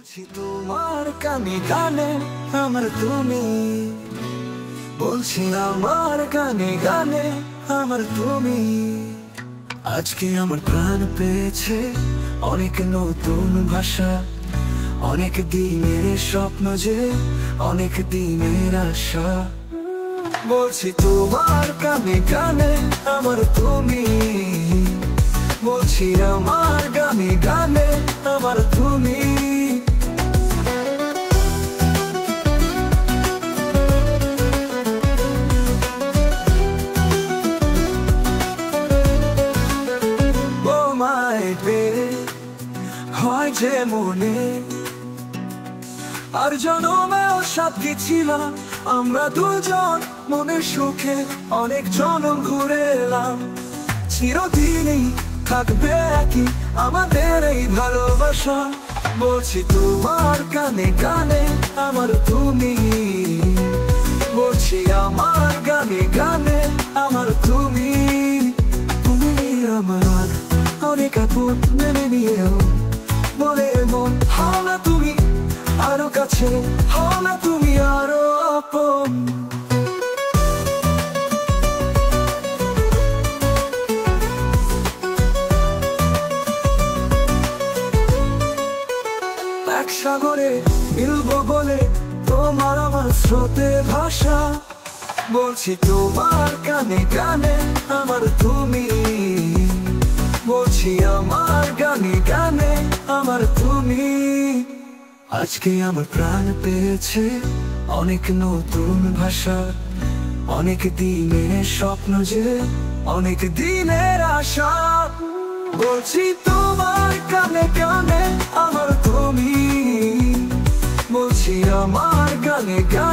বলছি তোমার কানে কানে আমার তুমি, বলছি আমার কানে কানে আমার তুমি। আজকে আমার প্রাণ পেয়েছে অনেক নতুন ভাষা, অনেক দিনের স্বপ্ন যে অনেক দিনের আশা। বলছি তোমার কানে কানে আমার তুমি, বলছি আমার গানে গানে আমার তুমি। তোমায় পেয়ে হয় যে মনে আর জনমেও সাথী ছিলাম আমরা দুজন, মনের সুখে অনেক জনম ঘুরে এলাম। চিরদিনই থাকবে একই আমাদের এই ভালোবাসা। বলছি তোমার কানে কানে আমার তুমি, বলছি আমার গানে গানে আমার তুমি। তুমি আমার অনেক আপন মেনে নিয়েও বলে মন হও না তুমি আরো কাছে, হও না তুমি আরো আপন। এক সাগরে মিলবো বলে তোমার আমার স্রোতে ভাষা। বলছি তোমার কানে কানে আমার তুমি, বলছি আমার গানে গানে আমার তুমি। আজকে আমার প্রাণ পেয়েছে অনেক নতুন ভাষা, অনেক দিনের স্বপ্ন যে অনেক দিনের আশা। বলছি তোমার কানে কানে আমার তুমি, বলছি আমার গানে গানে